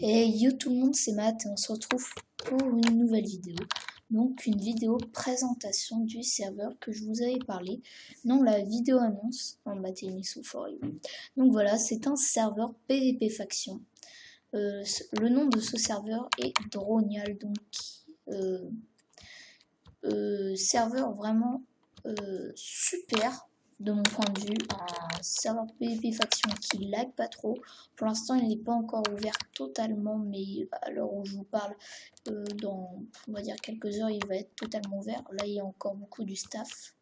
Et yo tout le monde, c'est Matt et on se retrouve pour une nouvelle vidéo. Donc une vidéo présentation du serveur que je vous avais parlé dans la vidéo annonce en Battle for You. Donc voilà, c'est un serveur PvP faction. Le nom de ce serveur est Dronial, donc serveur vraiment super de mon point de vue, un serveur PvP faction qui lag pas trop. Pour l'instant il n'est pas encore ouvert totalement, mais à l'heure où je vous parle, dans on va dire quelques heures il va être totalement ouvert. Là il y a encore beaucoup du staff,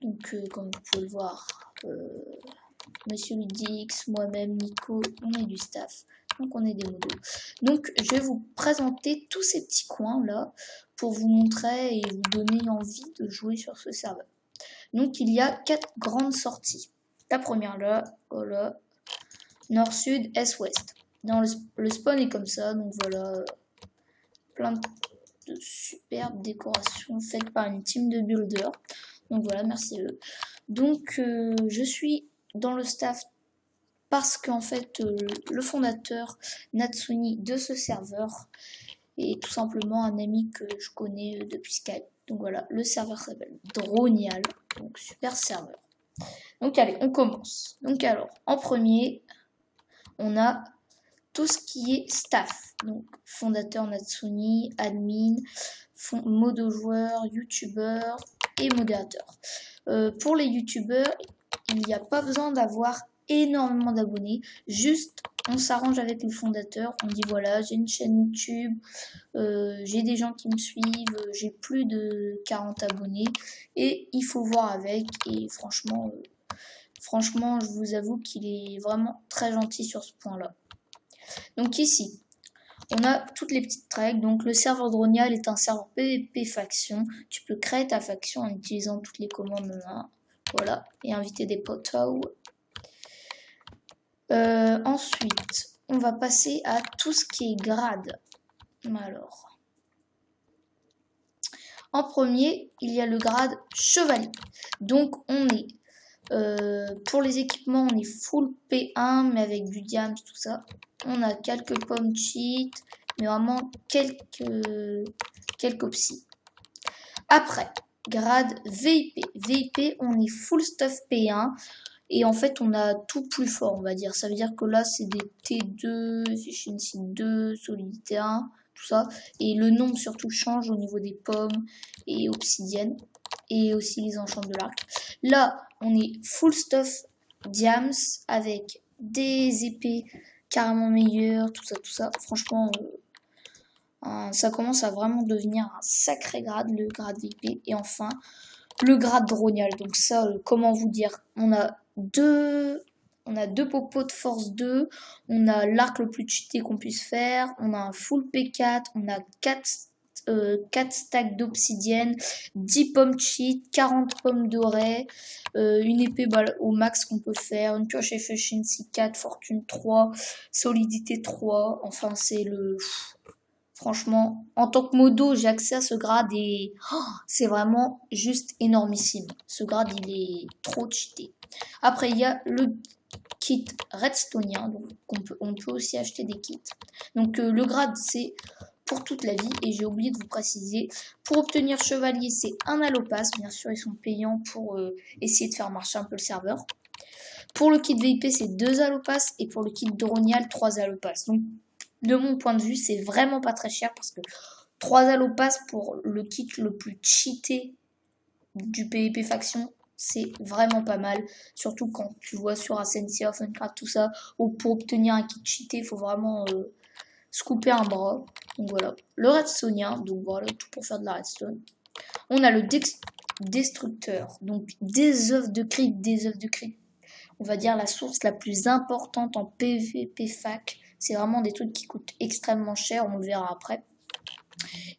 donc comme vous pouvez le voir, Monsieur Ludix, moi-même, Nico, on est du staff, donc on est des modos. Donc je vais vous présenter tous ces petits coins là pour vous montrer et vous donner envie de jouer sur ce serveur. Donc il y a 4 grandes sorties. La première là, voilà, nord, sud, est, ouest. Dans le spawn est comme ça, donc voilà, plein de superbes décorations faites par une team de builders. Donc voilà, merci à eux. Donc je suis dans le staff parce qu'en fait le fondateur Natsuni de ce serveur est tout simplement un ami que je connais depuis Skype. Donc voilà, le serveur s'appelle Dronial, donc super serveur. Donc allez, on commence. Donc alors, en premier, on a tout ce qui est staff. Donc fondateur Natsuni, admin, modo joueur, youtubeur et modérateur. Pour les youtubeurs, il n'y a pas besoin d'avoir énormément d'abonnés, juste on s'arrange avec le fondateur, on dit voilà, j'ai une chaîne YouTube, j'ai des gens qui me suivent, j'ai plus de 40 abonnés et il faut voir avec. Et franchement, je vous avoue qu'il est vraiment très gentil sur ce point là. Donc ici on a toutes les petites règles. Donc le serveur Dronial est un serveur PvP faction, tu peux créer ta faction en utilisant toutes les commandes là. Voilà, et inviter des potes. Ensuite, on va passer à tout ce qui est grade. Alors, en premier, il y a le grade chevalier. Donc, on est pour les équipements, on est full P1, mais avec du diams, tout ça. On a quelques pommes cheat, mais vraiment quelques psy. Après, grade VIP. VIP, on est full stuff P1. Et en fait, on a tout plus fort, on va dire. Ça veut dire que là, c'est des T2, efficiency 2, solidité 1, tout ça. Et le nombre surtout change au niveau des pommes et obsidiennes. Et aussi les enchants de l'arc. Là, on est full stuff diams avec des épées carrément meilleures, tout ça. Franchement, ça commence à vraiment devenir un sacré grade, le grade VIP. Et enfin, le grade Dronial. Donc ça, comment vous dire, on a deux popos de force 2, on a l'arc le plus cheaté qu'on puisse faire, on a un full P4, on a 4 stacks d'obsidienne, 10 pommes cheat, 40 pommes dorées, une épée au max qu'on peut faire, une pioche efficiency 4, fortune 3, solidité 3, enfin c'est le... Franchement, en tant que modo, j'ai accès à ce grade et c'est vraiment juste énormissime. Ce grade, il est trop cheaté. Après, il y a le kit redstonien, donc on peut aussi acheter des kits. Donc le grade, c'est pour toute la vie et j'ai oublié de vous préciser. Pour obtenir chevalier, c'est un allopass. Bien sûr, ils sont payants pour essayer de faire marcher un peu le serveur. Pour le kit VIP, c'est 2 allopass et pour le kit Dronial, 3 allopass. Donc de mon point de vue, c'est vraiment pas très cher parce que 3 allopass pour le kit le plus cheaté du PvP faction, c'est vraiment pas mal. Surtout quand tu vois sur Ascensia, Funcraft, tout ça, où pour obtenir un kit cheaté, il faut vraiment se couper un bras. Donc voilà. Le redstonien, donc voilà, tout pour faire de la redstone. On a le destructeur, donc des œufs de crit, on va dire la source la plus importante en PvP fac. C'est vraiment des trucs qui coûtent extrêmement cher, on le verra après.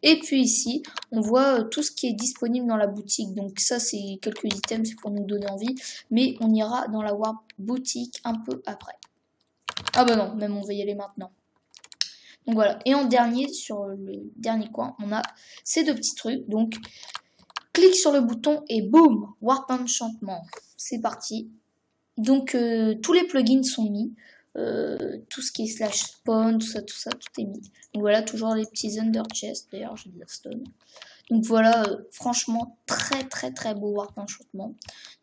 Et puis ici, on voit tout ce qui est disponible dans la boutique. Donc ça, c'est quelques items, c'est pour nous donner envie. Mais on ira dans la Warp boutique un peu après. Ah bah non, même on va y aller maintenant. Donc voilà. Et en dernier, sur le dernier coin, on a ces deux petits trucs. Donc, clique sur le bouton et boum, Warp Enchantement. C'est parti. Donc tous les plugins sont mis. tout ce qui est slash spawn, tout ça, tout est mis. Donc voilà, toujours les petits under chest, d'ailleurs je vais dire stone. Donc voilà, franchement, très beau warp enchantement.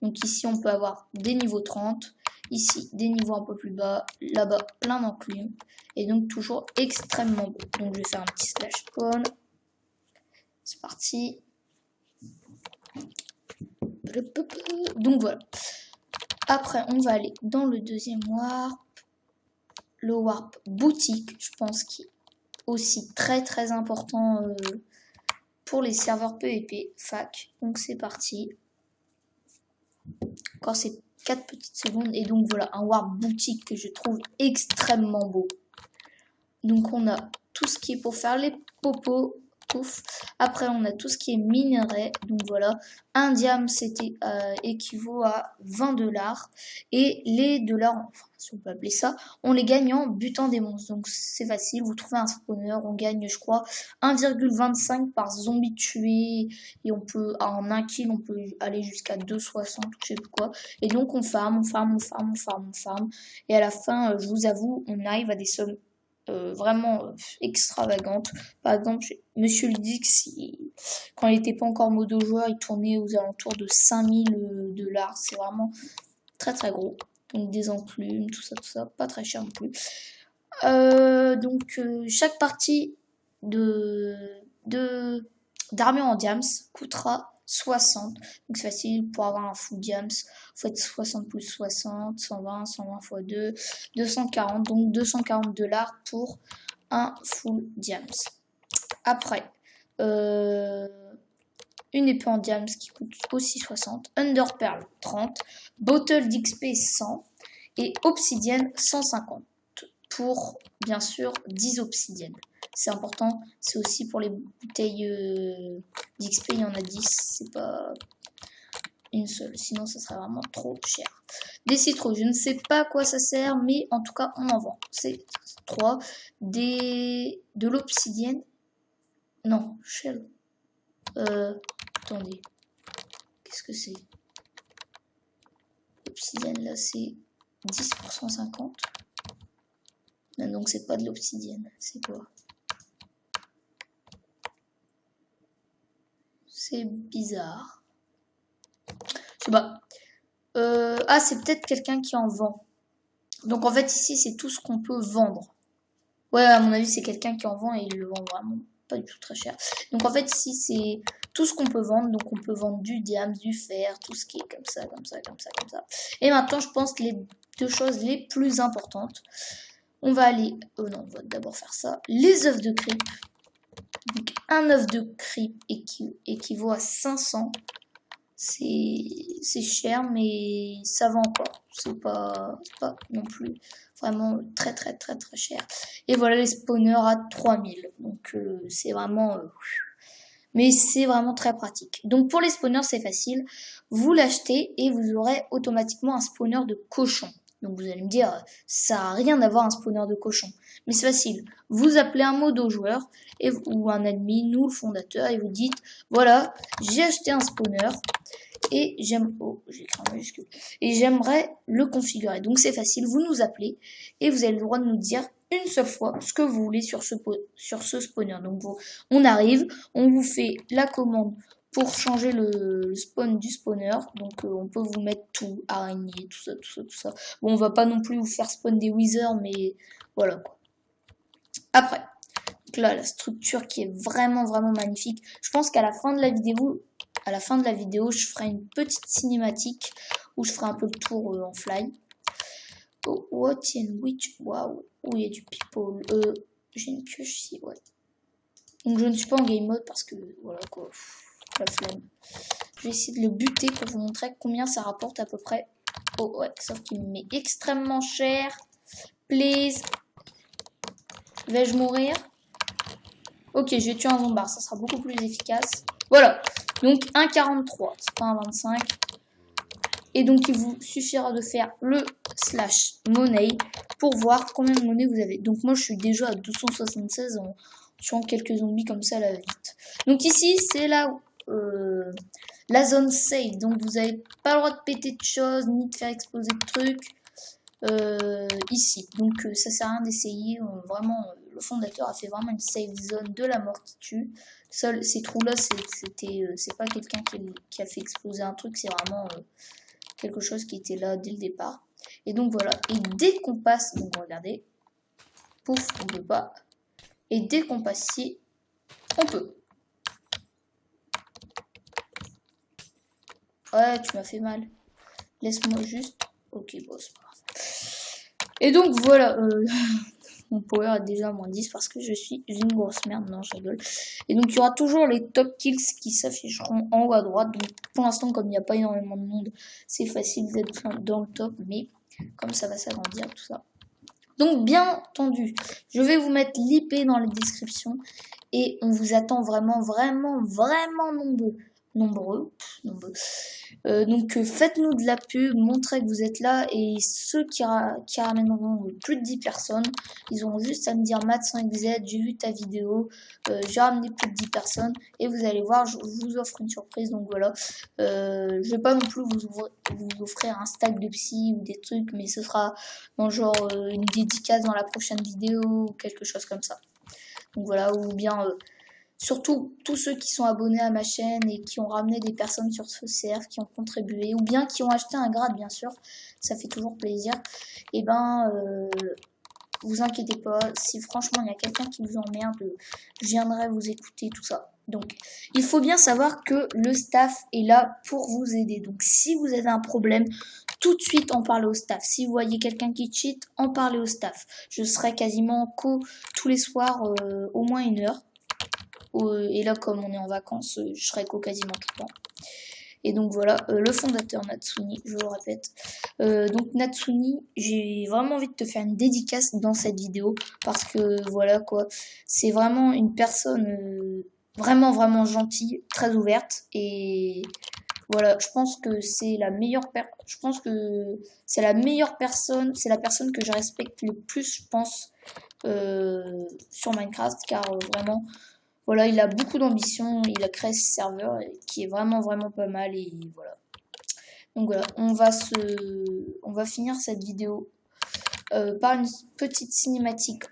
Donc ici, on peut avoir des niveaux 30. Ici, des niveaux un peu plus bas. Là-bas, plein d'enclumes. Et donc, toujours extrêmement beau. Donc, je vais faire un petit slash spawn. C'est parti. Donc, voilà. Après, on va aller dans le deuxième warp. Le warp boutique, je pense, qui est aussi très important pour les serveurs PvP fac. Donc c'est parti. Encore ces 4 petites secondes. Et donc voilà, un warp boutique que je trouve extrêmement beau. Donc on a tout ce qui est pour faire les popos. Pouf. Après on a tout ce qui est minerai. Donc voilà, un diam c'était équivaut à 20 $. Et les dollars, enfin si on peut appeler ça, on les gagne en butant des monstres. Donc c'est facile, vous trouvez un spawner, on gagne je crois 1,25 par zombie tué. Et on peut, en un kill, on peut aller jusqu'à 2,60 ou je sais plus quoi. Et donc on farm. Et à la fin, je vous avoue, on arrive à des sommes vraiment extravagante. Par exemple, Monsieur Ludix, quand il n'était pas encore modo joueur, il tournait aux alentours de 5000 $. C'est vraiment très gros. Donc des enclumes, tout ça, pas très cher non plus. Donc chaque partie d'armure en diams coûtera 60. Donc c'est facile, pour avoir un full diams, faut être 60 plus 60, 120 x 2, 240. Donc 240 $ pour un full diams. Après, une épée en diams qui coûte aussi 60, Under Pearl 30, Bottle d'XP 100 et Obsidienne 150 pour bien sûr 10 obsidiennes. C'est important, c'est aussi pour les bouteilles d'XP, il y en a 10, c'est pas une seule, sinon ça serait vraiment trop cher. Des citrouilles, je ne sais pas à quoi ça sert, mais en tout cas on en vend. C'est 3, de l'obsidienne, non, shell, attendez, qu'est-ce que c'est? L'obsidienne là c'est 10 pour 150. Non, donc c'est pas de l'obsidienne, c'est quoi? C'est bizarre. Je sais pas. Ah, c'est peut-être quelqu'un qui en vend. Donc en fait ici c'est tout ce qu'on peut vendre. Ouais, à mon avis c'est quelqu'un qui en vend et il le vend vraiment pas du tout très cher. Donc en fait ici c'est tout ce qu'on peut vendre. Donc on peut vendre du diamant, du fer, tout ce qui est comme ça. Et maintenant je pense les deux choses les plus importantes. On va aller... non, on va d'abord faire ça. Les œufs de creep. Donc un œuf de creep équivaut à 500. C'est cher, mais ça va encore. C'est pas non plus vraiment très cher. Et voilà les spawners à 3000. Donc c'est vraiment... mais c'est vraiment très pratique. Donc pour les spawners, c'est facile. Vous l'achetez et vous aurez automatiquement un spawner de cochon. Donc vous allez me dire, ça n'a rien à voir un spawner de cochon. Mais c'est facile. Vous appelez un modo joueur ou un admin ou le fondateur et vous dites, voilà, j'ai acheté un spawner et j'aimerais le configurer. Donc c'est facile, vous nous appelez et vous avez le droit de nous dire une seule fois ce que vous voulez sur ce spawner. Donc on arrive, on vous fait la commande pour changer le spawn du spawner. Donc on peut vous mettre tout, araignée, tout ça. Bon, on va pas non plus vous faire spawn des withers, mais voilà quoi. Après, donc là la structure qui est vraiment magnifique. Je pense qu'à la fin de la vidéo, je ferai une petite cinématique où je ferai un peu le tour en fly. Oh, what in which, waouh, où il y a du people. J'ai une pioche ici, ouais. Donc je ne suis pas en game mode parce que voilà quoi, la flemme. Je vais essayer de le buter pour vous montrer combien ça rapporte à peu près. Oh ouais, sauf qu'il me met extrêmement cher. Please. Vais-je mourir? Ok, je vais tuer un zombard, ça sera beaucoup plus efficace. Voilà, donc 1,43, c'est pas 1,25. Et donc il vous suffira de faire le slash money pour voir combien de monnaie vous avez. Donc moi je suis déjà à 276 en tuant quelques zombies comme ça à la vite. Donc ici c'est là la zone safe, donc vous n'avez pas le droit de péter de choses ni de faire exploser de trucs. ici. Donc ça sert à rien d'essayer. Vraiment, le fondateur a fait vraiment une safe zone de la mort qui tue. Ces trous-là, c'est pas quelqu'un qui a fait exploser un truc, c'est vraiment quelque chose qui était là dès le départ. Et donc voilà. Et dès qu'on passe, donc regardez, pouf, on peut pas. Et dès qu'on passe ici, on peut. Ouais, tu m'as fait mal. Laisse-moi juste. Ok, bon, c'est pas grave. Et donc voilà, mon power est déjà à moins 10 parce que je suis une grosse merde. Non, je rigole. Et donc il y aura toujours les top kills qui s'afficheront en haut à droite. Donc pour l'instant, comme il n'y a pas énormément de monde, c'est facile d'être dans le top. Mais comme ça va s'agrandir, tout ça. Donc bien entendu, je vais vous mettre l'IP dans la description. Et on vous attend vraiment nombreux. Donc faites-nous de la pub, montrez que vous êtes là, et ceux qui ramèneront plus de 10 personnes, ils auront juste à me dire Matt5Z, j'ai vu ta vidéo, j'ai ramené plus de 10 personnes, et vous allez voir, je vous offre une surprise. Donc voilà, je vais pas non plus vous offrir un stack de psy ou des trucs, mais ce sera dans genre une dédicace dans la prochaine vidéo ou quelque chose comme ça. Donc voilà, ou bien surtout tous ceux qui sont abonnés à ma chaîne et qui ont ramené des personnes sur ce serve, qui ont contribué, ou bien qui ont acheté un grade, bien sûr, ça fait toujours plaisir. Et ben, vous inquiétez pas, si franchement il y a quelqu'un qui vous emmerde, je viendrai vous écouter, tout ça. Donc, il faut bien savoir que le staff est là pour vous aider. Donc, si vous avez un problème, tout de suite en parlez au staff. Si vous voyez quelqu'un qui cheat, en parlez au staff. Je serai quasiment tous les soirs au moins 1 heure. Et là, comme on est en vacances, je serai quasiment tout le temps. Et donc voilà, le fondateur Natsuni, je vous répète. Donc Natsuni, j'ai vraiment envie de te faire une dédicace dans cette vidéo parce que voilà quoi, c'est vraiment une personne vraiment gentille, très ouverte, et voilà, je pense que c'est la meilleure c'est la personne que je respecte le plus, je pense, sur Minecraft, car vraiment, voilà, il a beaucoup d'ambition, il a créé ce serveur qui est vraiment pas mal, et voilà. Donc voilà, on va finir cette vidéo par une petite cinématique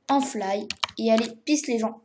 en fly, et allez, peace les gens.